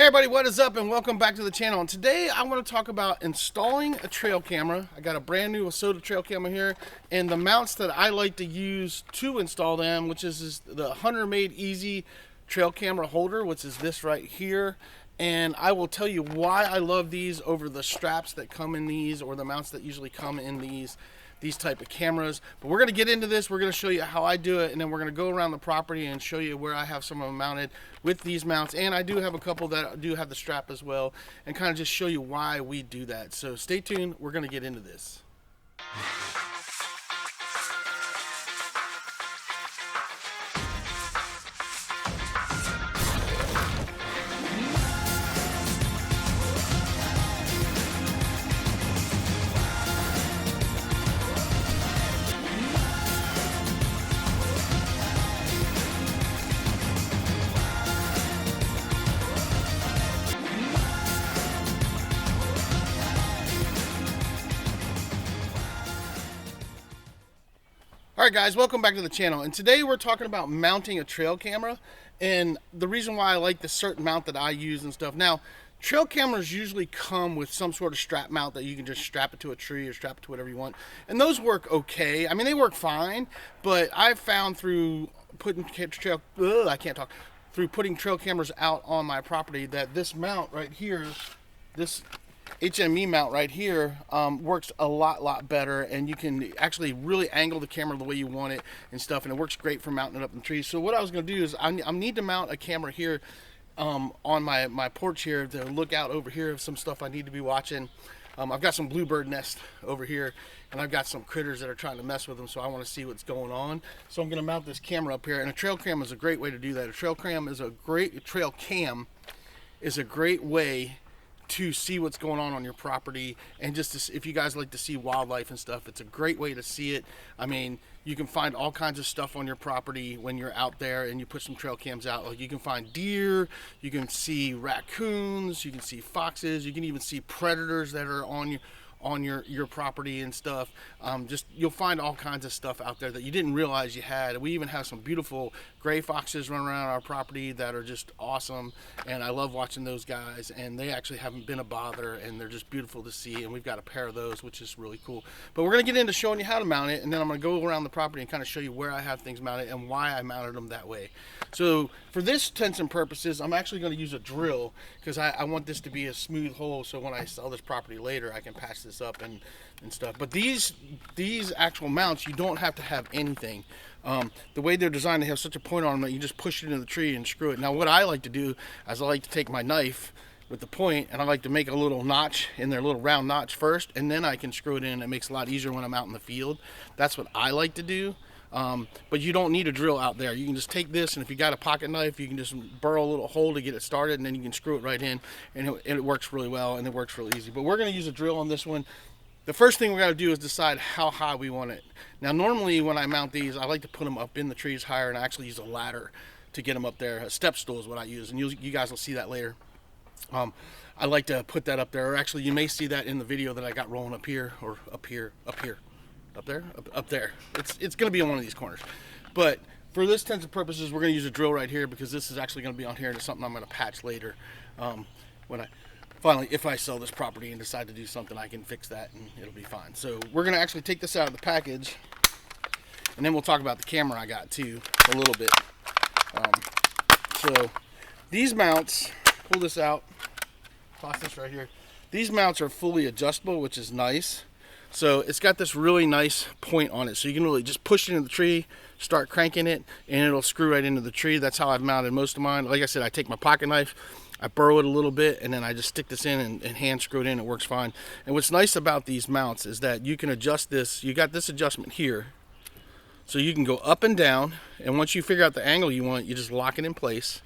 Hey everybody, what is up and welcome back to the channel. And today I want to talk about installing a trail camera. I got a brand new ASOTA trail camera here and the mounts that I like to use to install them, which is the Hunter Made Easy trail camera holder, which is this right here. And I will tell you why I love these over the straps that come in these or the mounts that usually come in these type of cameras. But we're going to get into this. We're going to show you how I do it, and then we're going to go around the property and show you where I have some of them mounted with these mounts. And I do have a couple that do have the strap as well, and kind of just show you why we do that. So stay tuned. We're going to get into this. Alright guys, welcome back to the channel, and today we're talking about mounting a trail camera and the reason why I like the certain mount that I use and stuff. Now, trail cameras usually come with some sort of strap mount that you can just strap it to a tree or strap it to whatever you want, and those work okay. I mean, they work fine, but I've found through putting trail cameras out on my property that this mount right here, this HME mount right here works a lot better, and you can actually really angle the camera the way you want it and stuff, and it works great for mounting it up in trees. So what I was going to do is I need to mount a camera here on my porch here to look out over here of some stuff I need to be watching. I've got some bluebird nests over here, and I've got some critters that are trying to mess with them, so I want to see what's going on. So I'm going to mount this camera up here, and a trail cam is a great way to do that. A trail cam is a great way to see what's going on your property, and just to, if you guys like to see wildlife and stuff, it's a great way to see it. I mean, you can find all kinds of stuff on your property when you're out there and you put some trail cams out. Like, you can find deer, you can see raccoons, you can see foxes, you can even see predators that are on your property and stuff. Just, you'll find all kinds of stuff out there that you didn't realize you had. We even have some beautiful gray foxes running around our property that are just awesome, and I love watching those guys, and they actually haven't been a bother, and they're just beautiful to see, and we've got a pair of those, which is really cool. But we're going to get into showing you how to mount it, and then I'm going to go around the property and kind of show you where I have things mounted and why I mounted them that way. So for this intents and purposes, I'm actually going to use a drill because I want this to be a smooth hole, so when I sell this property later I can patch this up and stuff. But these actual mounts, you don't have to have anything. The way they're designed, they have such a point on them that you just push it into the tree and screw it. Now what I like to do is I like to take my knife with the point, and I like to make a little notch in their little round notch first, and then I can screw it in. It makes it a lot easier when I'm out in the field. That's what I like to do. But you don't need a drill out there. You can just take this, and if you got a pocket knife, you can just burrow a little hole to get it started, and then you can screw it right in, and it works really well, and it works really easy. But we're going to use a drill on this one. The first thing we got to do is decide how high we want it. Now, normally when I mount these, I like to put them up in the trees higher, and I actually use a ladder to get them up there. A step stool is what I use, and you guys will see that later. I like to put that up there, or actually you may see that in the video that I got rolling up here, or up here. Up there. It's going to be on one of these corners. But for this intents and purposes, we're going to use a drill right here because this is actually going to be on here, and it's something I'm going to patch later. When I finally, if I sell this property and decide to do something, I can fix that and it'll be fine. So we're going to actually take this out of the package, and then we'll talk about the camera I got too a little bit. So these mounts, pull this out, toss this right here. These mounts are fully adjustable, which is nice. So it's got this really nice point on it, so you can really just push it into the tree, start cranking it, and it'll screw right into the tree. That's how I've mounted most of mine. Like I said, I take my pocket knife, I burrow it a little bit, and then I just stick this in and hand screw it in. It works fine. And what's nice about these mounts is that you can adjust this. You got this adjustment here, so you can go up and down, and once you figure out the angle you want, you just lock it in place.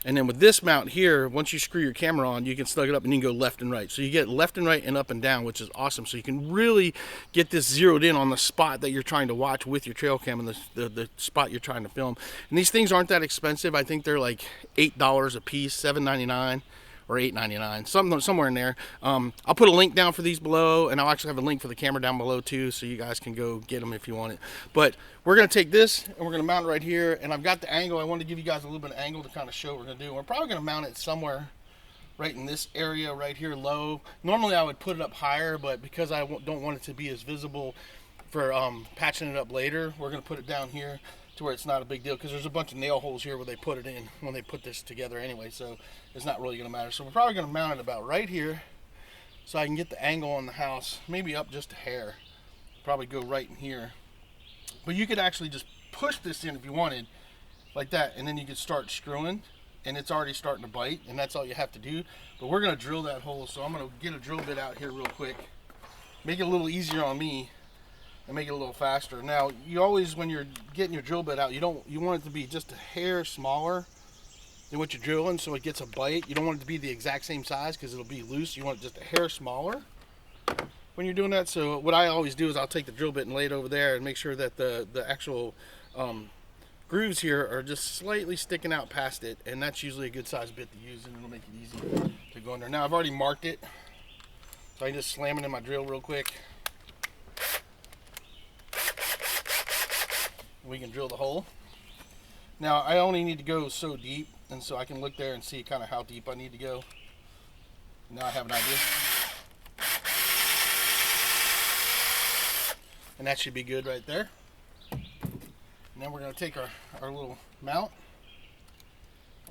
And then with this mount here, once you screw your camera on, you can snug it up and you can go left and right. So you get left and right and up and down, which is awesome. So you can really get this zeroed in on the spot that you're trying to watch with your trail cam and the spot you're trying to film. And these things aren't that expensive. I think they're like $8 a piece, $7.99 or $8.99, somewhere in there. I'll put a link down for these below, and I'll actually have a link for the camera down below too, so you guys can go get them if you want it. But we're going to take this and we're going to mount it right here, and I've got the angle. I wanted to give you guys a little bit of angle to kind of show what we're going to do. We're probably going to mount it somewhere right in this area right here low. Normally I would put it up higher, but because I don't want it to be as visible for patching it up later, we're going to put it down here to where it's not a big deal, because there's a bunch of nail holes here where they put it in when they put this together anyway, so it's not really going to matter. So we're probably going to mount it about right here so I can get the angle on the house, maybe up just a hair. Probably go right in here. But you could actually just push this in if you wanted, like that, and then you could start screwing, and it's already starting to bite, and that's all you have to do. But we're going to drill that hole, so I'm going to get a drill bit out here real quick, make it a little easier on me, and make it a little faster. Now, you always, when you're getting your drill bit out, you want it to be just a hair smaller than what you're drilling, so it gets a bite. You don't want it to be the exact same size because it'll be loose. You want it just a hair smaller when you're doing that. So what I always do is I'll take the drill bit and lay it over there and make sure that the actual grooves here are just slightly sticking out past it, and that's usually a good size bit to use, and it'll make it easy to go in there. Now I've already marked it, so I can just slam it in my drill real quick. We can drill the hole. Now I only need to go so deep, and so I can look there and see kind of how deep I need to go. Now I have an idea. And that should be good right there. And then we're going to take our little mount.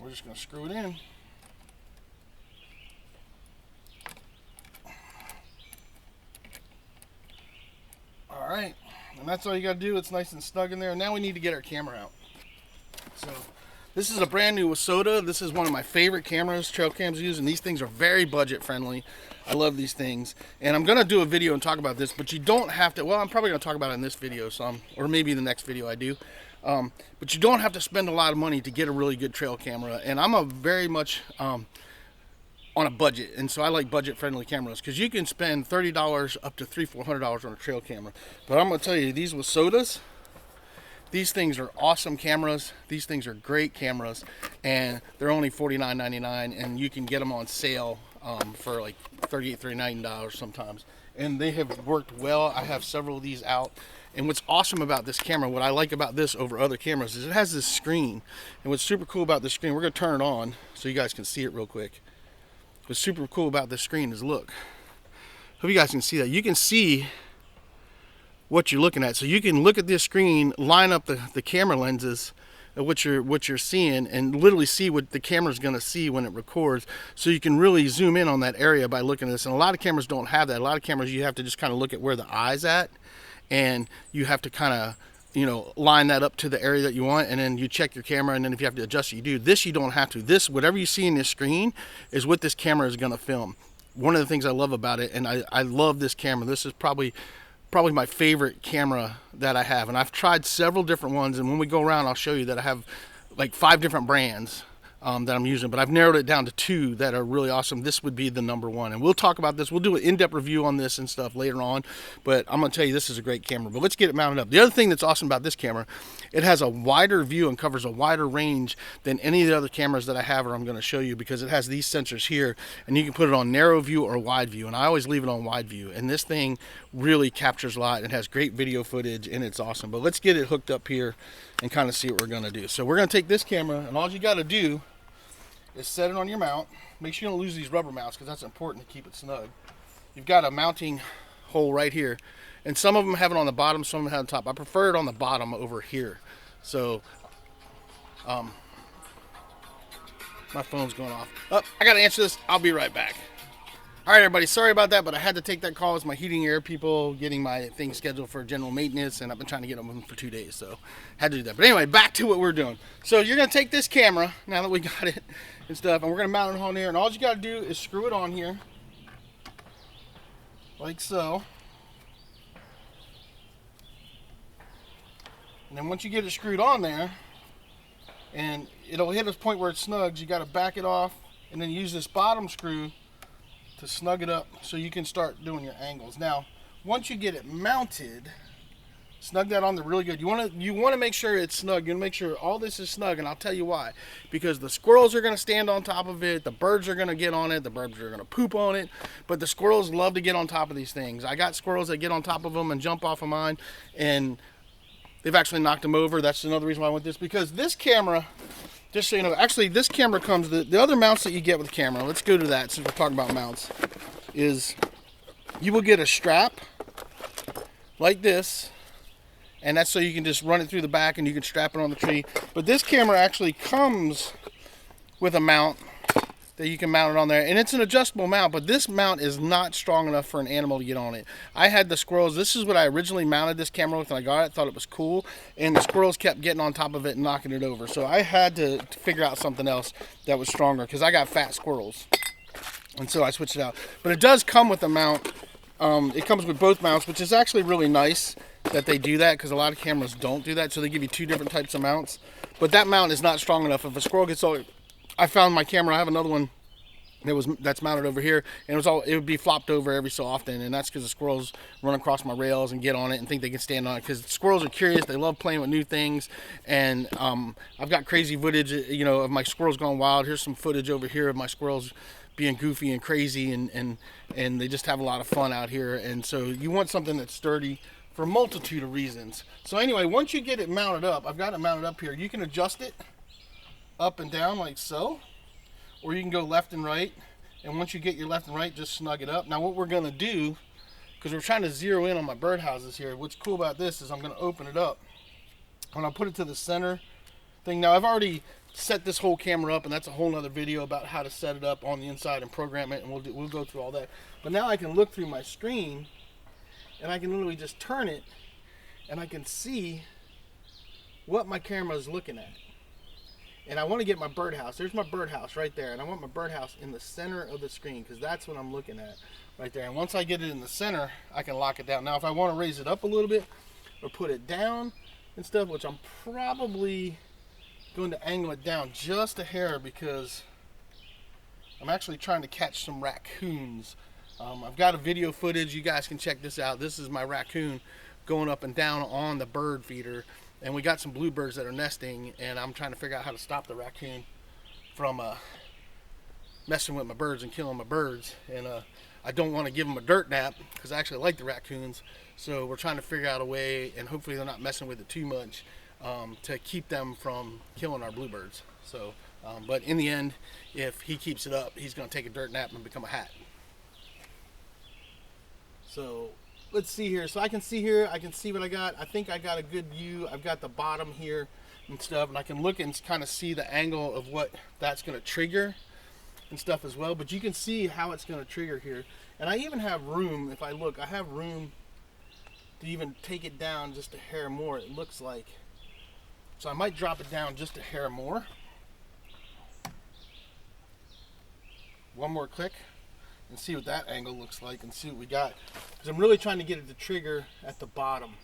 We're just going to screw it in. Alright, and that's all you got to do. It's nice and snug in there. Now we need to get our camera out. So this is a brand new Wasoda. This is one of my favorite cameras trail cams use, and these things are very budget friendly. I love these things, and I'm gonna do a video and talk about this, but you don't have to. Well, I'm probably gonna talk about it in this video some, or maybe the next video I do. But you don't have to spend a lot of money to get a really good trail camera, and I'm a very much on a budget, and so I like budget friendly cameras, because you can spend $30 up to $300-400 on a trail camera. But I'm gonna tell you, these Wasodas, these things are awesome cameras. These things are great cameras, and they're only $49.99, and you can get them on sale for like $38, $39 sometimes. And they have worked well. I have several of these out. And what's awesome about this camera, what I like about this over other cameras, is it has this screen. And what's super cool about this screen, we're going to turn it on so you guys can see it real quick. What's super cool about this screen is, look. Hope you guys can see that. You can see what you're looking at. So you can look at this screen, line up the camera lenses of what you're seeing, and literally see what the camera's going to see when it records. So you can really zoom in on that area by looking at this. And a lot of cameras don't have that. A lot of cameras, you have to just kind of look at where the eye's at, and you have to kind of, you know, line that up to the area that you want, and then you check your camera, and then if you have to adjust it, you do. This you don't have to. This, whatever you see in this screen is what this camera is going to film. One of the things I love about it, and I love this camera. This is probably my favorite camera that I have, and I've tried several different ones, and when we go around I'll show you that I have like 5 different brands that I'm using, but I've narrowed it down to 2 that are really awesome. This would be the number 1, and we'll talk about this. We'll do an in-depth review on this and stuff later on, but I'm going to tell you this is a great camera. But let's get it mounted up. The other thing that's awesome about this camera, it has a wider view and covers a wider range than any of the other cameras that I have, or I'm going to show you, because it has these sensors here, and you can put it on narrow view or wide view, and I always leave it on wide view, and this thing really captures a lot. It has great video footage, and it's awesome. But let's get it hooked up here and kind of see what we're going to do. So we're going to take this camera, and all you got to do is set it on your mount. Make sure you don't lose these rubber mounts, because that's important to keep it snug. You've got a mounting hole right here, and some of them have it on the bottom, some of them have it on top. I prefer it on the bottom over here. So my phone's going off. Oh, I gotta answer this. I'll be right back. All right, everybody, sorry about that, but I had to take that call. It's my heating air people getting my thing scheduled for general maintenance, and I've been trying to get them for 2 days, so had to do that. But anyway, back to what we're doing. So you're gonna take this camera, now that we got it and stuff, and we're gonna mount it on here, and all you gotta do is screw it on here, like so. And then once you get it screwed on there, and it'll hit a point where it snugs, you gotta back it off, and then use this bottom screw to snug it up so you can start doing your angles. Now, once you get it mounted, snug that on there really good. You want to make sure it's snug. You want to make sure all this is snug, and I'll tell you why. Because the squirrels are going to stand on top of it, the birds are going to get on it, the birds are going to poop on it, but the squirrels love to get on top of these things. I got squirrels that get on top of them and jump off of mine, and they've actually knocked them over. That's another reason why I want this, because this camera just so you know, actually this camera comes, the other mounts that you get with the camera, let's go to that since we're talking about mounts, is you will get a strap like this, and that's so you can just run it through the back and you can strap it on the tree. But this camera actually comes with a mount that you can mount it on there, and it's an adjustable mount, but this mount is not strong enough for an animal to get on it. I had the squirrels, this is what I originally mounted this camera with when I got it, thought it was cool, and the squirrels kept getting on top of it and knocking it over. So I had to figure out something else that was stronger, because I got fat squirrels, and so I switched it out. But it does come with a mount. It comes with both mounts, which is actually really nice that they do that, because a lot of cameras don't do that, so they give you two different types of mounts. But that mount is not strong enough. If a squirrel gets all, I found my camera, I have another one that's mounted over here, and it would be flopped over every so often, and that's because the squirrels run across my rails and get on it and think they can stand on it, because squirrels are curious, they love playing with new things. And I've got crazy footage, you know, of my squirrels going wild. Here's some footage over here of my squirrels being goofy and crazy, and they just have a lot of fun out here. And so you want something that's sturdy for a multitude of reasons. So anyway, once you get it mounted up, I've got it mounted up here, you can adjust it up and down like so, or you can go left and right. And once you get your left and right, just snug it up. Now what we're going to do, because we're trying to zero in on my birdhouses here, what's cool about this is I'm going to open it up. When I put it to the center thing, now I've already set this whole camera up, and that's a whole nother video about how to set it up on the inside and program it, and we'll go through all that. But now I can look through my screen, and I can literally just turn it, and I can see what my camera is looking at. And I want to get my birdhouse. There's my birdhouse right there. And I want my birdhouse in the center of the screen, because that's what I'm looking at right there. And once I get it in the center, I can lock it down. Now, if I want to raise it up a little bit or put it down and stuff, which I'm probably going to angle it down just a hair, because I'm actually trying to catch some raccoons. I've got a video footage. You guys can check this out. This is my raccoon going up and down on the bird feeder. And we got some bluebirds that are nesting, and I'm trying to figure out how to stop the raccoon from messing with my birds and killing my birds. And I don't want to give them a dirt nap, because I actually like the raccoons. So we're trying to figure out a way, and hopefully they're not messing with it too much, to keep them from killing our bluebirds. So, but in the end, if he keeps it up, he's going to take a dirt nap and become a hat. So let's see here. So I can see here, I can see what I got. I think I got a good view. I've got the bottom here and stuff, and I can look and kind of see the angle of what that's going to trigger and stuff as well. But you can see how it's going to trigger here. And I even have room, if I look, I have room to even take it down just a hair more, it looks like. So I might drop it down just a hair more. One more click. And see what that angle looks like, and see what we got. Because I'm really trying to get it to trigger at the bottom.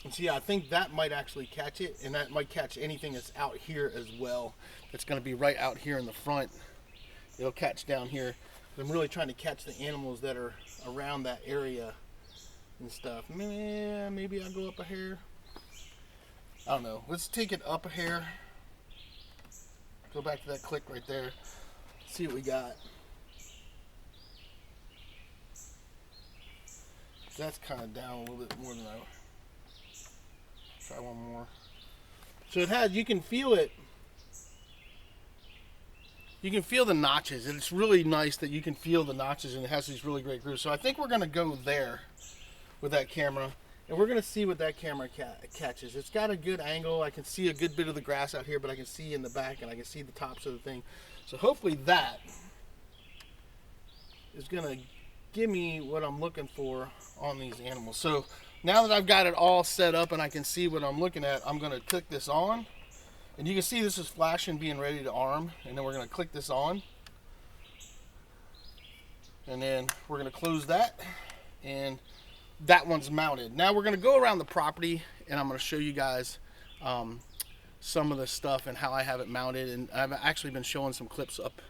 And see, I think that might actually catch it, and that might catch anything that's out here as well. It's going to be right out here in the front. It'll catch down here. I'm really trying to catch the animals that are around that area and stuff. Maybe I'll go up a hair. I don't know. Let's take it up a hair. Go back to that click right there. See what we got. That's kind of down a little bit more than I. Try one more. So it has, you can feel it. You can feel the notches, and it's really nice that you can feel the notches, and it has these really great grooves. So I think we're going to go there with that camera, and we're going to see what that camera catches. It's got a good angle. I can see a good bit of the grass out here, but I can see in the back, and I can see the tops of the thing. So hopefully that is going to give me what I'm looking for on these animals. So now that I've got it all set up and I can see what I'm looking at, I'm going to click this on, and you can see this is flashing, being ready to arm. And then we're going to click this on, and then we're going to close that, and that one's mounted. Now we're going to go around the property, and I'm going to show you guys some of the stuff and how I have it mounted. And I've actually been showing some clips up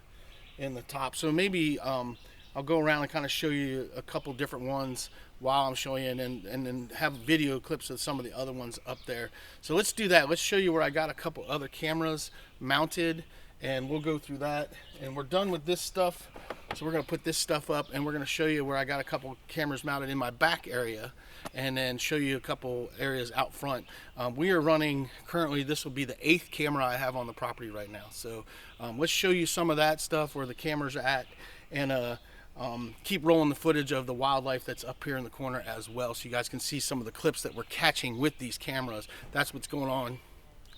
in the top, so maybe I'll go around and kind of show you a couple different ones while I'm showing you, and then have video clips of some of the other ones up there. So let's do that. Let's show you where I got a couple other cameras mounted, and we'll go through that. And we're done with this stuff So we're going to put this stuff up, and we're going to show you where I got a couple cameras mounted in my back area, and then show you a couple areas out front. We are running currently, this will be the 8th camera I have on the property right now. So let's show you some of that stuff, where the cameras are at, and keep rolling the footage of the wildlife that's up here in the corner as well, so you guys can see some of the clips that we're catching with these cameras. That's what's going on.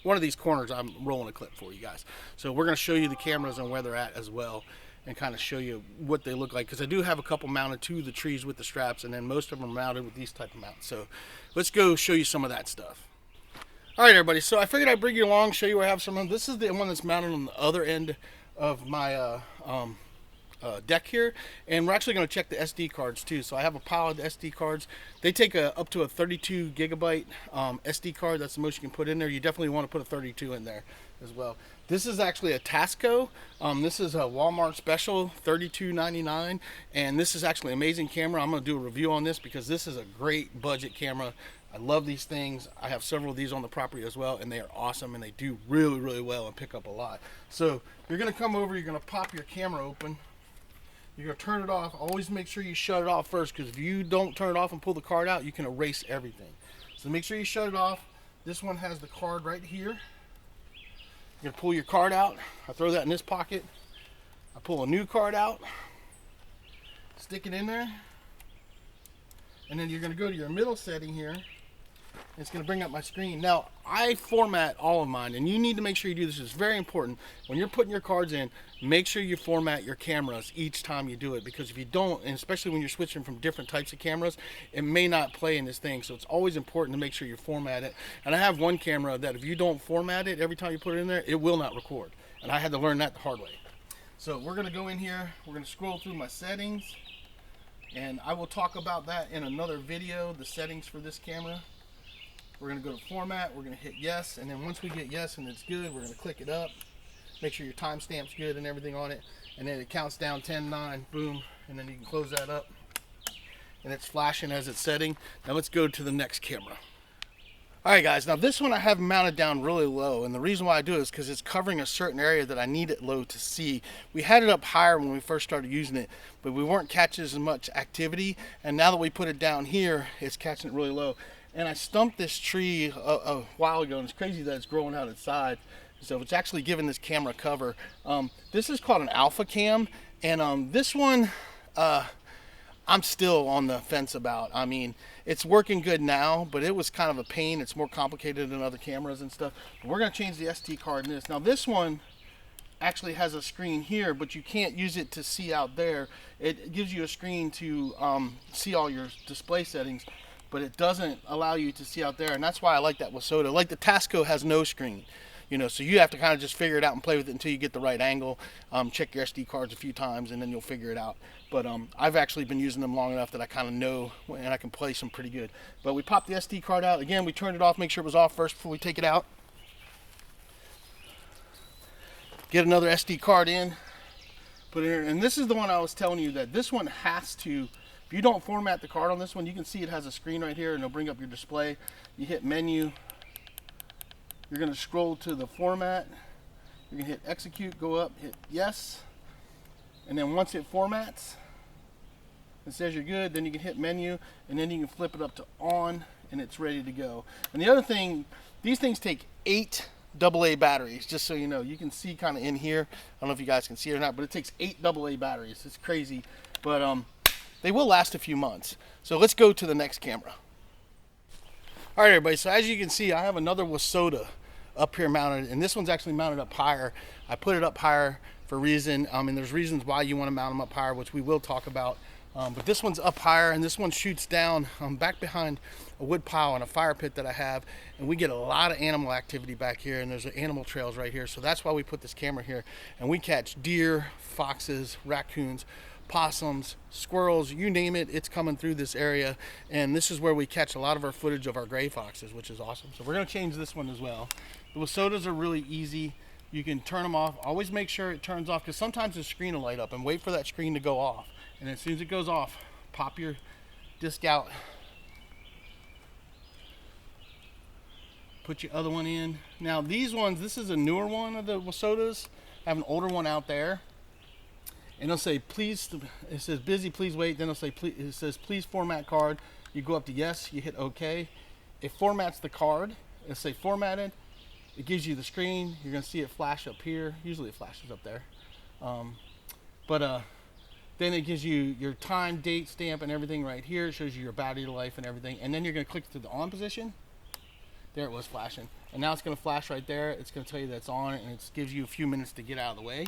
One of these corners I'm rolling a clip for you guys. So we're going to show you the cameras and where they're at as well, and kind of show you what they look like, because I do have a couple mounted to the trees with the straps, and then most of them are mounted with these type of mounts. So let's go show you some of that stuff. All right, everybody, so I figured I'd bring you along, show you where I have some of them. This is the one that's mounted on the other end of my deck here, and we're actually going to check the SD cards too. So I have a pile of the SD cards. They take up to a 32 gigabyte SD card. That's the most you can put in there. You definitely want to put a 32 in there as well. This is actually a Tasco. This is a Walmart special, $32.99, and this is actually an amazing camera. I'm going to do a review on this because this is a great budget camera. I love these things. I have several of these on the property as well, and they are awesome, and they do really, really well and pick up a lot. So you're going to come over, you're going to pop your camera open. You're going to turn it off. Always make sure you shut it off first, because if you don't turn it off and pull the card out, you can erase everything. So make sure you shut it off. This one has the card right here. You're going to pull your card out. I throw that in this pocket. I pull a new card out. Stick it in there. And then you're going to go to your middle setting here. It's going to bring up my screen. Now, I format all of mine, and you need to make sure you do this. It's very important. When you're putting your cards in, make sure you format your cameras each time you do it, because if you don't, and especially when you're switching from different types of cameras, it may not play in this thing. So it's always important to make sure you format it. And I have one camera that if you don't format it every time you put it in there, it will not record. And I had to learn that the hard way. So we're going to go in here. We're going to scroll through my settings, and I will talk about that in another video, the settings for this camera. We're going to go to format, we're going to hit yes, and then once we get yes and it's good, we're going to click it up. Make sure your timestamp's good and everything on it, and then it counts down 10, 9, boom, and then you can close that up. And it's flashing as it's setting. Now let's go to the next camera. Alright guys, now this one I have mounted down really low, and the reason why I do it is because it's covering a certain area that I need it low to see. We had it up higher when we first started using it, but we weren't catching as much activity, and now that we put it down here, it's catching it really low. And I stumped this tree a while ago, and it's crazy that it's growing out its side. So it's actually giving this camera cover. This is called an Alpha Cam, and this one I'm still on the fence about. I mean, it's working good now, but it was kind of a pain. It's more complicated than other cameras and stuff. But we're going to change the SD card in this. Now this one actually has a screen here, but you can't use it to see out there. It gives you a screen to see all your display settings, but it doesn't allow you to see out there, and that's why I like that Wasoda. Like the Tasco has no screen, you know, so you have to kind of just figure it out and play with it until you get the right angle. Check your SD cards a few times, and then you'll figure it out. But I've actually been using them long enough that I kind of know, and I can place them pretty good. But we popped the SD card out. Again, we turned it off, make sure it was off first before we take it out. Get another SD card in, put it in, and this is the one I was telling you that this one has to, if you don't format the card on this one, you can see it has a screen right here, and it'll bring up your display. You hit menu, you're going to scroll to the format, you're going to hit execute, go up, hit yes, and then once it formats, it says you're good, then you can hit menu, and then you can flip it up to on, and it's ready to go. And the other thing, these things take 8 AA batteries, just so you know. You can see kind of in here, I don't know if you guys can see it or not, but it takes 8 AA batteries. It's crazy, but they will last a few months. So let's go to the next camera. All right, everybody, so as you can see, I have another Wasoda up here mounted, and this one's actually mounted up higher. I put it up higher for a reason, and there's reasons why you want to mount them up higher, which we will talk about. But this one's up higher, and this one shoots down back behind a wood pile and a fire pit that I have, and we get a lot of animal activity back here, and there's animal trails right here. So that's why we put this camera here, and we catch deer, foxes, raccoons, possums, squirrels, you name it, it's coming through this area. And this is where we catch a lot of our footage of our gray foxes, which is awesome. So we're going to change this one as well. The Wasodas are really easy. You can turn them off. Always make sure it turns off, because sometimes the screen will light up, and wait for that screen to go off. And as soon as it goes off, pop your disc out, put your other one in. Now these ones, this is a newer one of the Wasodas. I have an older one out there, and it'll say please, it says busy, please wait. Then it'll say please, it says please format card. You go up to yes, you hit OK. It formats the card. It'll say formatted. It gives you the screen. You're gonna see it flash up here. Usually it flashes up there. Then it gives you your time, date, stamp, and everything right here. It shows you your battery life and everything. And then you're gonna click to the on position. There it was flashing. And now it's gonna flash right there. It's gonna tell you that it's on, and it gives you a few minutes to get out of the way.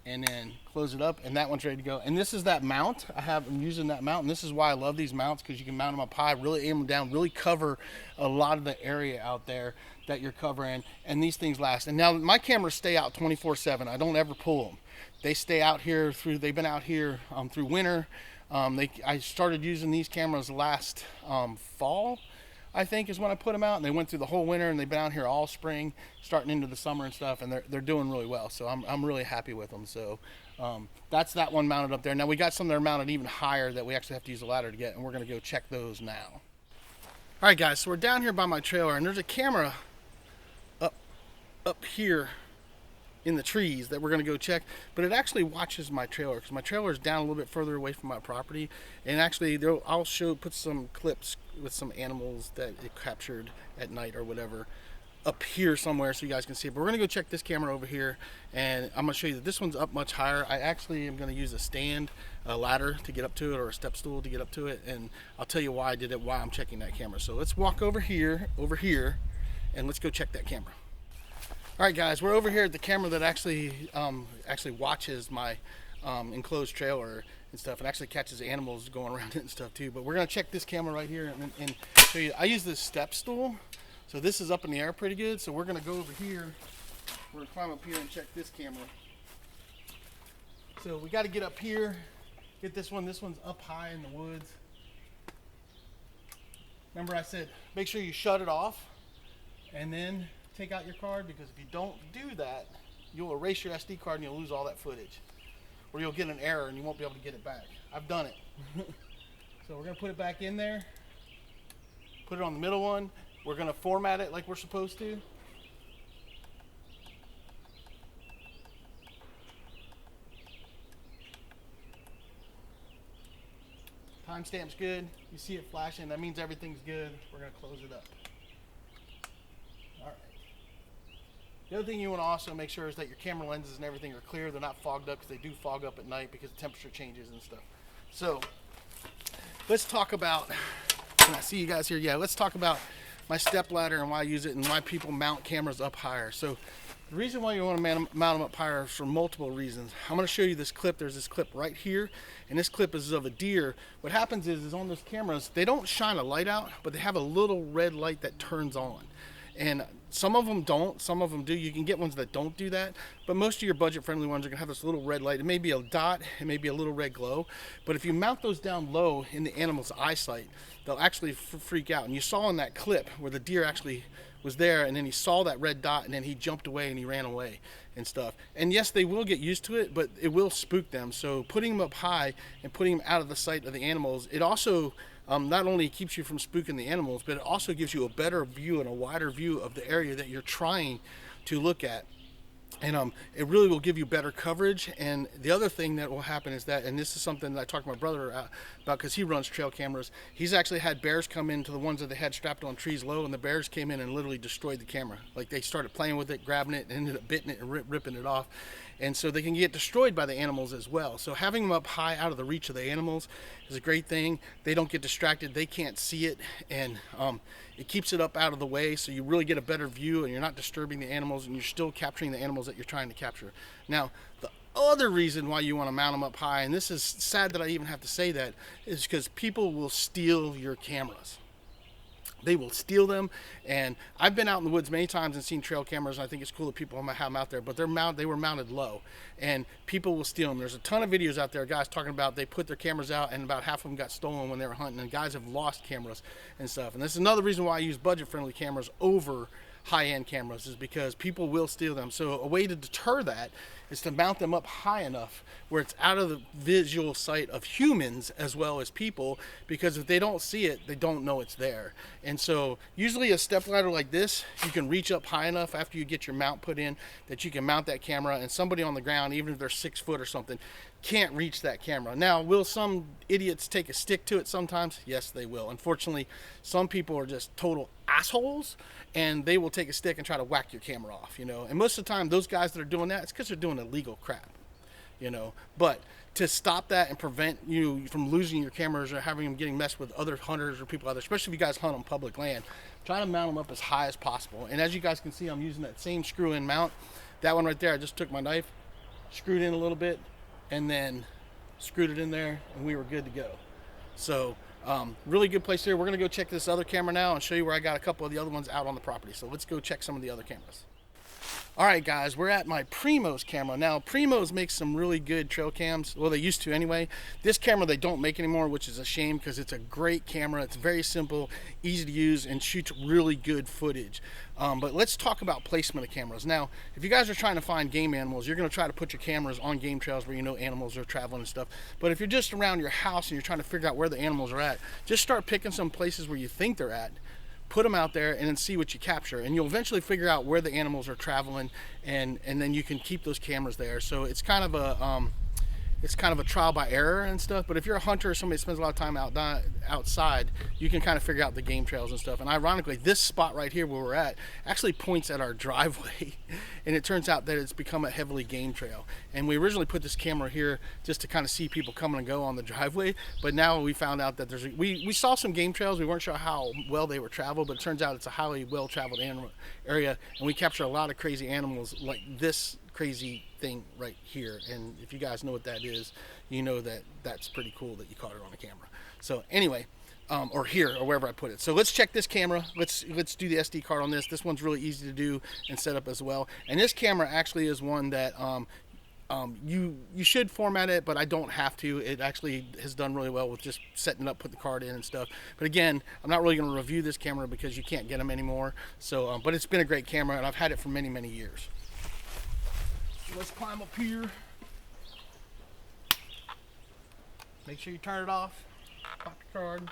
And then close it up, and that one's ready to go. And this is that mount. I'm using that mount, and this is why I love these mounts, because you can mount them up high, really aim them down, really cover a lot of the area out there that you're covering, and these things last. And now my cameras stay out 24/7. I don't ever pull them. They stay out here they've been out here through winter. I started using these cameras last fall, I think, is when I put them out, and they went through the whole winter, and they've been out here all spring, starting into the summer and stuff, and they're doing really well. So I'm really happy with them. So that's that one mounted up there. Now we got some that are mounted even higher that we actually have to use a ladder to get, and we're gonna go check those now. All right, guys, so we're down here by my trailer, and there's a camera up here in the trees that we're going to go check, but it actually watches my trailer, because my trailer is down a little bit further away from my property. And actually I'll put some clips with some animals that it captured at night or whatever up here somewhere so you guys can see it. But we're going to go check this camera over here, and I'm going to show you that this one's up much higher. I actually am going to use a ladder to get up to it, or a step stool to get up to it, and I'll tell you why I did it, why I'm checking that camera. So let's walk over here, and let's go check that camera. All right, guys, we're over here at the camera that actually watches my enclosed trailer and stuff, and actually catches animals going around it and stuff too. But we're gonna check this camera right here and show you. I use this step stool, so this is up in the air pretty good. So we're gonna go over here. We're gonna climb up here and check this camera. So we got to get up here, get this one. This one's up high in the woods. Remember I said make sure you shut it off, and then take out your card, because if you don't do that, you'll erase your SD card and you'll lose all that footage, or you'll get an error and you won't be able to get it back. I've done it. So we're gonna put it back in there, put it on the middle one. We're gonna format it like we're supposed to. Timestamp's good. You see it flashing, that means everything's good. We're gonna close it up. All right. The other thing you want to also make sure is that your camera lenses and everything are clear. They're not fogged up, because they do fog up at night because the temperature changes and stuff. So let's talk about, can I see you guys here? Yeah, let's talk about my step ladder and why I use it, and why people mount cameras up higher. So the reason why you want to mount them up higher is for multiple reasons. I'm going to show you this clip. There's this clip right here, and this clip is of a deer. What happens is on those cameras, they don't shine a light out, but they have a little red light that turns on. And some of them don't, some of them do. You can get ones that don't do that, but most of your budget-friendly ones are gonna have this little red light. It may be a dot, it may be a little red glow, but if you mount those down low in the animal's eyesight, they'll actually freak out. And you saw in that clip where the deer actually was there, and then he saw that red dot, and then he jumped away and he ran away and stuff. And yes, they will get used to it, but it will spook them. So putting them up high and putting them out of the sight of the animals, it also not only keeps you from spooking the animals, but it also gives you a better view and a wider view of the area that you're trying to look at. And it really will give you better coverage. And the other thing that will happen is that, and this is something that I talked to my brother about, because he runs trail cameras, he's actually had bears come into the ones that they had strapped on trees low, and the bears came in and literally destroyed the camera. Like, they started playing with it, grabbing it, and ended up biting it and ripping it off. And so they can get destroyed by the animals as well. So having them up high out of the reach of the animals is a great thing. They don't get distracted, they can't see it, and it keeps it up out of the way, so you really get a better view, and you're not disturbing the animals, and you're still capturing the animals that you're trying to capture. Now, the other reason why you want to mount them up high, and this is sad that I even have to say that, is because people will steal your cameras. They will steal them, and I've been out in the woods many times and seen trail cameras, and I think it's cool that people have them out there, but they were mounted low, and people will steal them. There's a ton of videos out there, guys talking about they put their cameras out, and about half of them got stolen when they were hunting, and guys have lost cameras and stuff. And this is another reason why I use budget-friendly cameras over high-end cameras, is because people will steal them. So a way to deter that is to mount them up high enough where it's out of the visual sight of humans as well as people, because if they don't see it, they don't know it's there. And so usually a step ladder like this, you can reach up high enough after you get your mount put in that you can mount that camera, and somebody on the ground, even if they're 6 foot or something, can't reach that camera. Now, will some idiots take a stick to it sometimes? Yes, they will. Unfortunately, some people are just total assholes, and they will take a stick and try to whack your camera off, you know. And most of the time, those guys that are doing that, it's because they're doing illegal crap, you know. But to stop that and prevent you from losing your cameras or having them getting messed with other hunters or people out there, especially if you guys hunt on public land, try to mount them up as high as possible. And as you guys can see, I'm using that same screw-in mount. That one right there, I just took my knife, screwed in a little bit, and then screwed it in there, and we were good to go. So really good place here. We're gonna go check this other camera now and show you where I got a couple of the other ones out on the property. So let's go check some of the other cameras. All right, guys, we're at my Primos camera. Now, Primos makes some really good trail cams. Well, they used to anyway. This camera they don't make anymore, which is a shame because it's a great camera. It's very simple, easy to use, and shoots really good footage. But let's talk about placement of cameras. Now, if you guys are trying to find game animals, you're going to try to put your cameras on game trails where you know animals are traveling and stuff. But if you're just around your house and you're trying to figure out where the animals are at, just start picking some places where you think they're at, put them out there, and then see what you capture, and you'll eventually figure out where the animals are traveling, and then you can keep those cameras there. So it's kind of a trial by error and stuff. But if you're a hunter or somebody that spends a lot of time outside, you can kind of figure out the game trails and stuff. And ironically, this spot right here where we're at actually points at our driveway, and it turns out that it's become a heavily game trail. And we originally put this camera here just to kind of see people coming and go on the driveway, but now we found out that we saw some game trails. We weren't sure how well they were traveled, but it turns out it's a highly well traveled area, and we capture a lot of crazy animals like this crazy thing right here. And if you guys know what that is, you know that that's pretty cool that you caught it on a camera. So anyway, or here or wherever I put it. So let's check this camera. Let's do the SD card on this. This one's really easy to do and set up as well. And this camera actually is one that you should format it, but I don't have to. It actually has done really well with just setting it up, put the card in and stuff. But again, I'm not really going to review this camera because you can't get them anymore. So, but it's been a great camera, and I've had it for many, many years. So let's climb up here. Make sure you turn it off. Pop the card.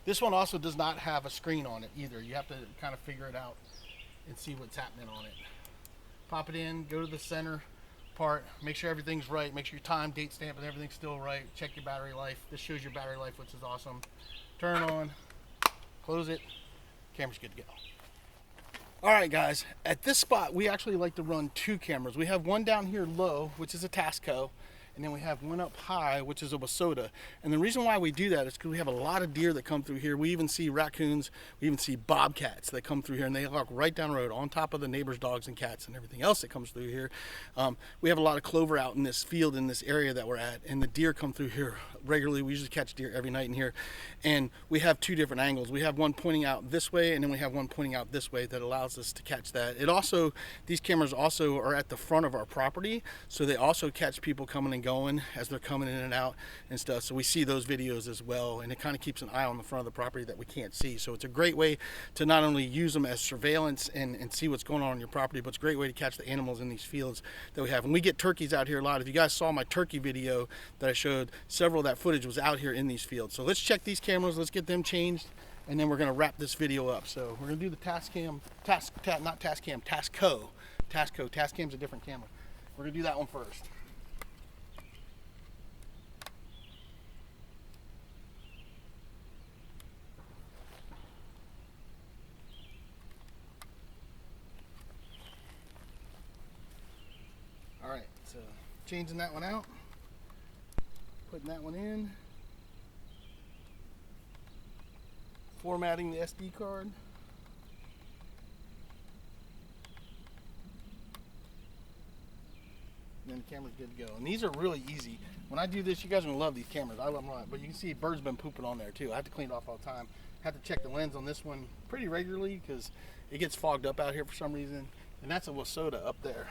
This one also does not have a screen on it either. You have to kind of figure it out and see what's happening on it. Pop it in, go to the center part, make sure everything's right, make sure your time, date stamp, and everything's still right. Check your battery life. This shows your battery life, which is awesome. Turn on, close it, camera's good to go. All right, guys, at this spot, we actually like to run two cameras. We have one down here low, which is a Tasco, and then we have one up high, which is a Wasota. And the reason why we do that is because we have a lot of deer that come through here. We even see raccoons, we even see bobcats that come through here, and they walk right down the road on top of the neighbors' dogs and cats and everything else that comes through here. We have a lot of clover out in this field, in this area that we're at, and the deer come through here regularly. We usually catch deer every night in here, and we have two different angles. We have one pointing out this way, and then we have one pointing out this way that allows us to catch that. It also, these cameras also are at the front of our property, so they also catch people coming and going as they're coming in and out and stuff. So we see those videos as well, and it kind of keeps an eye on the front of the property that we can't see. So it's a great way to not only use them as surveillance and see what's going on your property, but it's a great way to catch the animals in these fields that we have. And we get turkeys out here a lot. If you guys saw my turkey video that I showed, several of that footage was out here in these fields. So let's check these cameras, let's get them changed, and then we're going to wrap this video up. So we're going to do the Tascam, Tasco. Tascam's a different camera. We're going to do that one first. All right, so changing that one out, putting that one in, formatting the SD card. And then the camera's good to go. And these are really easy. When I do this, you guys are gonna love these cameras. I love them a lot. But you can see birds been pooping on there too. I have to clean it off all the time. I have to check the lens on this one pretty regularly because it gets fogged up out here for some reason. And that's a Wasota up there.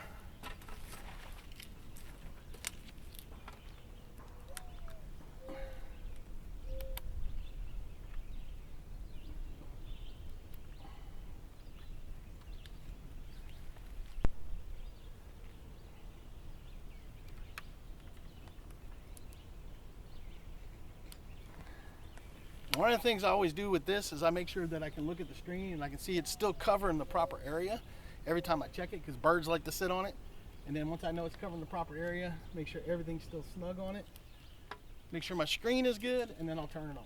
One of the things I always do with this is I make sure that I can look at the screen and I can see it's still covering the proper area every time I check it, because birds like to sit on it. And then once I know it's covering the proper area, make sure everything's still snug on it. Make sure my screen is good, and then I'll turn it on.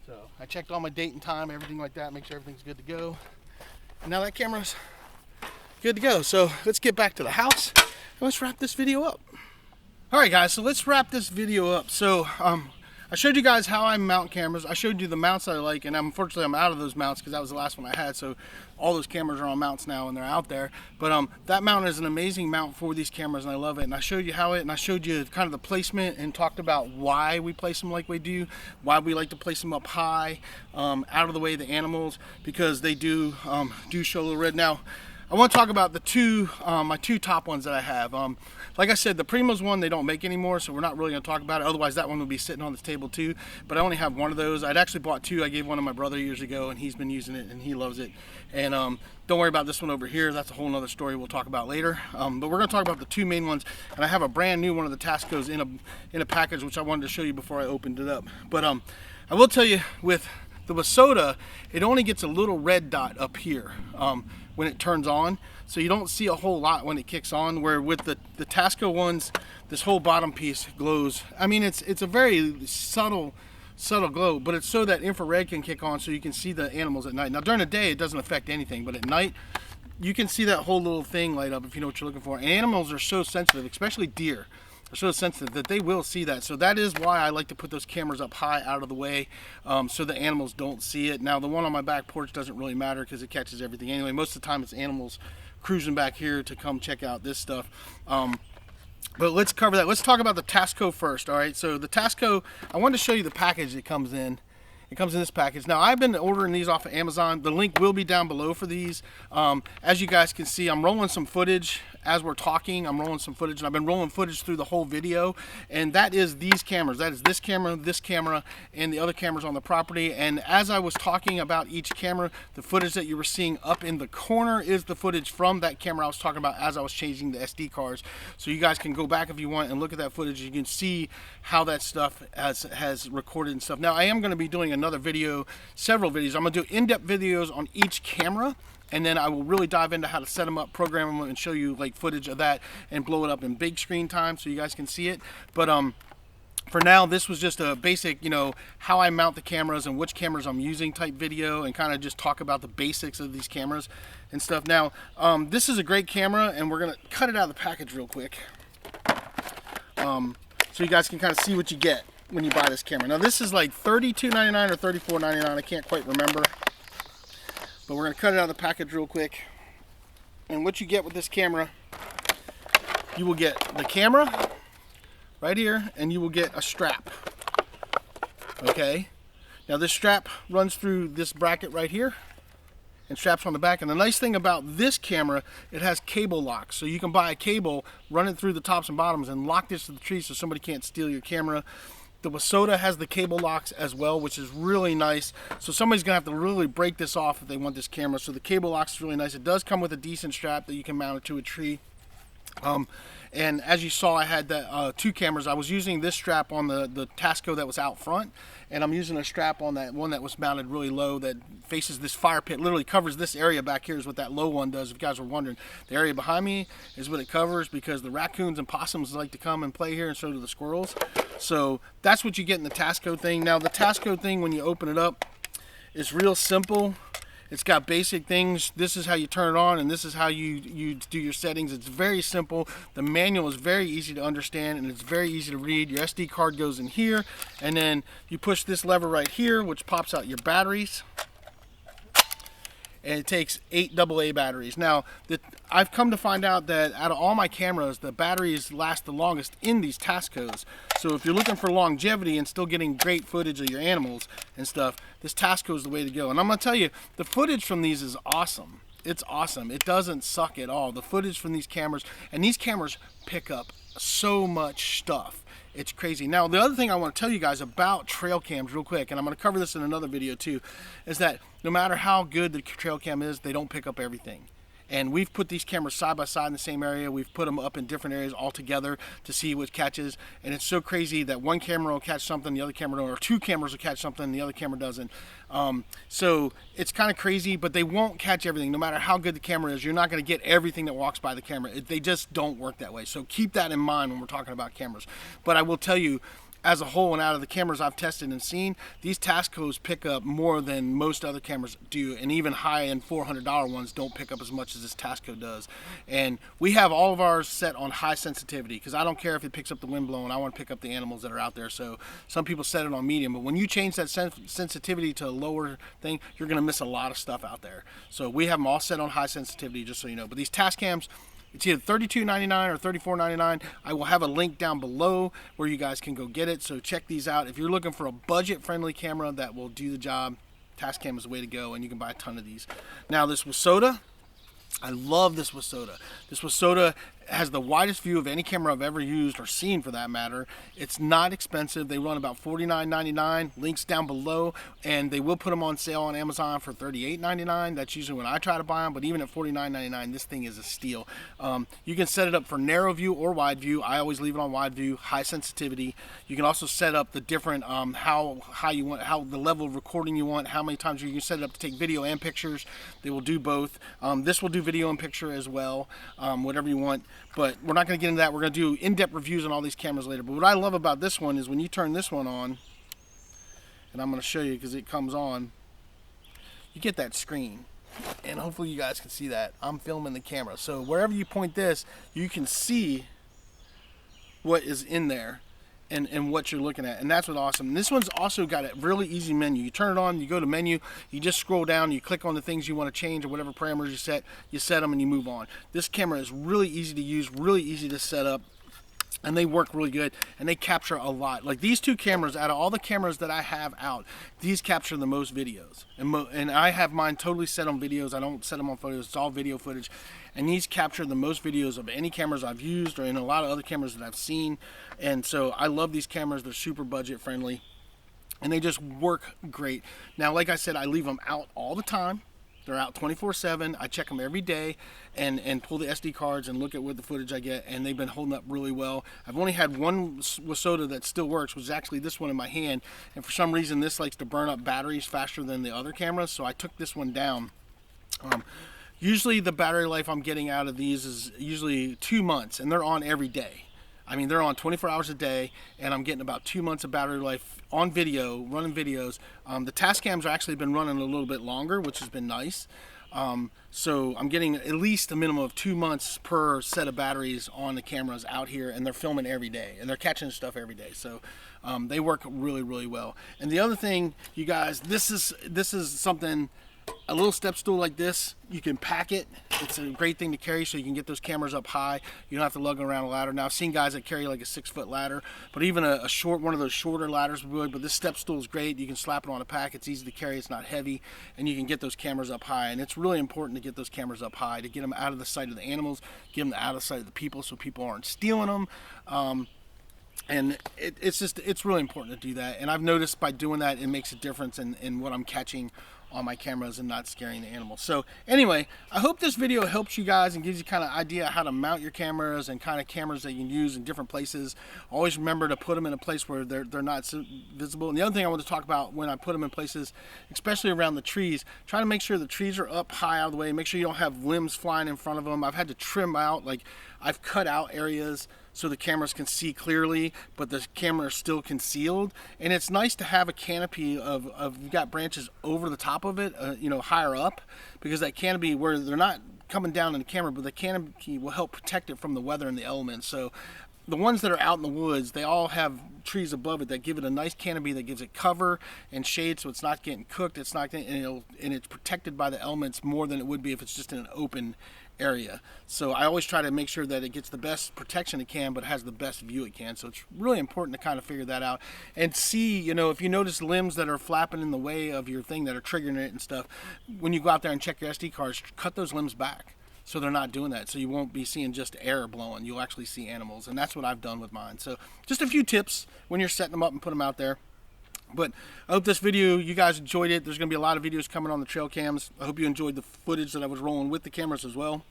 So I checked all my date and time, everything like that, make sure everything's good to go. And now that camera's good to go. So let's get back to the house and let's wrap this video up. All right, guys, so let's wrap this video up. So I showed you guys how I mount cameras. I showed you the mounts that I like, and unfortunately I'm out of those mounts because that was the last one I had. So all those cameras are on mounts now and they're out there. But that mount is an amazing mount for these cameras and I love it. And I showed you how and I showed you kind of the placement and talked about why we place them like we do, why we like to place them up high, out of the way of the animals, because they do show a little red. Now, I want to talk about the two, my two top ones that I have. Like I said, the Primos one they don't make anymore, so we're not really going to talk about it. Otherwise, that one would be sitting on this table too. But I only have one of those. I'd actually bought two. I gave one to my brother years ago, and he's been using it, and he loves it. And don't worry about this one over here. That's a whole nother story we'll talk about later. But we're going to talk about the two main ones. And I have a brand new one of the Tascos in a package, which I wanted to show you before I opened it up. But I will tell you, with the Wasota, it only gets a little red dot up here when it turns on, so you don't see a whole lot when it kicks on, where with the Tasco ones, this whole bottom piece glows. I mean, it's a very subtle glow, but it's so that infrared can kick on so you can see the animals at night. Now during the day it doesn't affect anything, but at night you can see that whole little thing light up if you know what you're looking for. And animals are so sensitive, especially deer are so sensitive that they will see that. So that is why I like to put those cameras up high out of the way, so the animals don't see it. Now the one on my back porch doesn't really matter because it catches everything anyway. Most of the time it's animals cruising back here to come check out this stuff. But let's cover that. Let's talk about the Tasco first. All right, so the Tasco, I wanted to show you the package it comes in. It comes in this package. Now I've been ordering these off of Amazon. The link will be down below for these. As you guys can see, I'm rolling some footage as we're talking. I'm rolling some footage, and I've been rolling footage through the whole video. And that is these cameras. That is this camera, and the other cameras on the property. And as I was talking about each camera, the footage that you were seeing up in the corner is the footage from that camera I was talking about as I was changing the SD cards. So you guys can go back if you want and look at that footage. You can see how that stuff has recorded and stuff. Now I am going to be doing another video, several videos. I'm going to do in-depth videos on each camera, and then I will really dive into how to set them up, program them, and show you like footage of that and blow it up in big screen time so you guys can see it. But for now, this was just a basic, you know, how I mount the cameras and which cameras I'm using type video, and kind of just talk about the basics of these cameras and stuff. Now, this is a great camera, and we're going to cut it out of the package real quick, so you guys can kind of see what you get when you buy this camera. Now this is like $32.99 or $34.99, I can't quite remember, but we're going to cut it out of the package real quick. And what you get with this camera, you will get the camera right here, and you will get a strap. Okay, now this strap runs through this bracket right here and straps on the back. And the nice thing about this camera, it has cable locks, so you can buy a cable, run it through the tops and bottoms, and lock this to the tree so somebody can't steal your camera. The Wasota has the cable locks as well, which is really nice. So somebody's gonna have to really break this off if they want this camera. So the cable locks is really nice. It does come with a decent strap that you can mount it to a tree. And as you saw, I had the two cameras. I was using this strap on the Tasco that was out front, and I'm using a strap on that one that was mounted really low that faces this fire pit, literally covers this area back here is what that low one does, if you guys were wondering. The area behind me is what it covers because the raccoons and possums like to come and play here, and so do the squirrels. So that's what you get in the Tasco thing. Now the Tasco thing, when you open it up, it's real simple. It's got basic things. This is how you turn it on, and this is how you do your settings. It's very simple. The manual is very easy to understand, and it's very easy to read. Your SD card goes in here, and then you push this lever right here, which pops out your batteries. And it takes 8 AA batteries. Now, I've come to find out that out of all my cameras, the batteries last the longest in these Tascos. So if you're looking for longevity and still getting great footage of your animals and stuff, this Tasco is the way to go. And I'm going to tell you, the footage from these is awesome. It's awesome. It doesn't suck at all. The footage from these cameras, and these cameras pick up so much stuff. It's crazy. Now, the other thing I want to tell you guys about trail cams real quick, and I'm going to cover this in another video too, is that no matter how good the trail cam is, they don't pick up everything. And we've put these cameras side by side in the same area. We've put them up in different areas all together to see what catches. And it's so crazy that one camera will catch something, the other camera don't, or two cameras will catch something, the other camera doesn't. So it's kind of crazy, but they won't catch everything. No matter how good the camera is, you're not going to get everything that walks by the camera. They just don't work that way. So keep that in mind when we're talking about cameras. But I will tell you, as a whole, and out of the cameras I've tested and seen, these Tascos pick up more than most other cameras do, and even high-end $400 ones don't pick up as much as this Tasco does. And we have all of ours set on high sensitivity, because I don't care if it picks up the wind blowing, I want to pick up the animals that are out there. So some people set it on medium, but when you change that sensitivity to a lower thing, you're going to miss a lot of stuff out there. So we have them all set on high sensitivity, just so you know. But these Tascams, it's either $32.99 or $34.99. I will have a link down below where you guys can go get it. So check these out. If you're looking for a budget-friendly camera that will do the job, Tascam is the way to go, and you can buy a ton of these. Now this Wasoda, I love this Wasoda. This Wasoda has the widest view of any camera I've ever used or seen, for that matter. It's not expensive. They run about $49.99. Links down below, and they will put them on sale on Amazon for $38.99. That's usually when I try to buy them, but even at $49.99, this thing is a steal. You can set it up for narrow view or wide view. I always leave it on wide view, high sensitivity. You can also set up the different how you want, how the level of recording you want, how many times you can set it up to take video and pictures. They will do both. This will do video and picture as well, whatever you want. But we're not going to get into that. We're going to do in-depth reviews on all these cameras later. But what I love about this one is when you turn this one on, and I'm going to show you because it comes on, you get that screen. And hopefully you guys can see that. I'm filming the camera. So wherever you point this, you can see what is in there and what you're looking at. And that's what's awesome. And this one's also got a really easy menu. You turn it on, you go to menu, you just scroll down, you click on the things you want to change or whatever parameters you set them, and you move on. This camera is really easy to use, really easy to set up. And they work really good, and they capture a lot. Like these two cameras, out of all the cameras that I have out, these capture the most videos. And I have mine totally set on videos. I don't set them on photos. It's all video footage. And these capture the most videos of any cameras I've used or in a lot of other cameras that I've seen. And so I love these cameras. They're super budget friendly, and they just work great. Now, like I said, I leave them out all the time. They're out 24/7. I check them every day and pull the SD cards and look at what the footage I get, and they've been holding up really well. I've only had one Wasoda that still works, which is actually this one in my hand, and for some reason this likes to burn up batteries faster than the other cameras, so I took this one down. Usually the battery life I'm getting out of these is usually 2 months, and they're on every day. I mean, they're on 24 hours a day, and I'm getting about 2 months of battery life on video, running videos. The Tascams have actually been running a little bit longer, which has been nice. So I'm getting at least a minimum of 2 months per set of batteries on the cameras out here, and they're filming every day, and they're catching stuff every day. So they work really, really well. And the other thing, you guys, this is something. A little step stool like this, you can pack it. It's a great thing to carry so you can get those cameras up high. You don't have to lug around a ladder. Now, I've seen guys that carry like a 6-foot ladder, but even a short, one of those shorter ladders would be good. But this step stool is great. You can slap it on a pack. It's easy to carry. It's not heavy, and you can get those cameras up high. And it's really important to get those cameras up high, to get them out of the sight of the animals, get them out of the sight of the people so people aren't stealing them. And it's really important to do that. And I've noticed by doing that, it makes a difference in what I'm catching on my cameras and not scaring the animals. So anyway, I hope this video helps you guys and gives you kind of idea how to mount your cameras and kind of cameras that you can use in different places. Always remember to put them in a place where they're not so visible. And the other thing I want to talk about when I put them in places, especially around the trees, try to make sure the trees are up high out of the way. Make sure you don't have limbs flying in front of them. I've had to trim out, like I've cut out areas so the cameras can see clearly, but the camera is still concealed. And it's nice to have a canopy of you've got branches over the top of it, higher up, because that canopy, where they're not coming down in the camera, but the canopy will help protect it from the weather and the elements. So the ones that are out in the woods, they all have trees above it that give it a nice canopy that gives it cover and shade, so it's not getting cooked. It's not getting, and it's protected by the elements more than it would be if it's just in an open area. So I always try to make sure that it gets the best protection it can, but has the best view it can. So it's really important to kind of figure that out and see, if you notice limbs that are flapping in the way of your thing that are triggering it and stuff, when you go out there and check your SD cards, cut those limbs back so they're not doing that. So you won't be seeing just air blowing. You'll actually see animals, and that's what I've done with mine. So just a few tips when you're setting them up and put them out there. But I hope this video, you guys enjoyed it. There's going to be a lot of videos coming on the trail cams. I hope you enjoyed the footage that I was rolling with the cameras as well.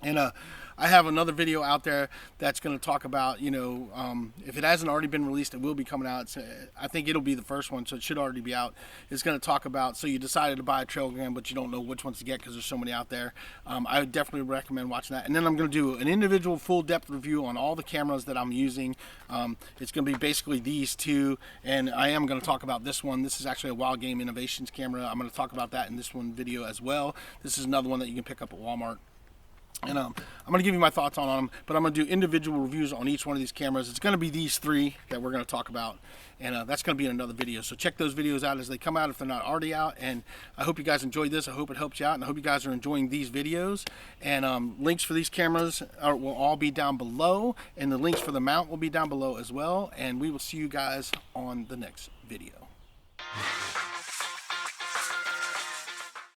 And I have another video out there that's going to talk about, you know, if it hasn't already been released, it will be coming out. I think it'll be the first one, so it should already be out. It's going to talk about, so you decided to buy a trail cam, but you don't know which ones to get because there's so many out there. I would definitely recommend watching that. And then I'm going to do an individual full depth review on all the cameras that I'm using. It's going to be basically these two, and I am going to talk about this one. This is actually a Wild Game Innovations camera. I'm going to talk about that in this one video as well. This is another one that you can pick up at Walmart. And I'm going to give you my thoughts on them, but I'm going to do individual reviews on each one of these cameras. It's going to be these three that we're going to talk about, and that's going to be in another video. So check those videos out as they come out if they're not already out. And I hope you guys enjoyed this. I hope it helped you out, and I hope you guys are enjoying these videos. And links for these cameras will all be down below, and the links for the mount will be down below as well. And we will see you guys on the next video.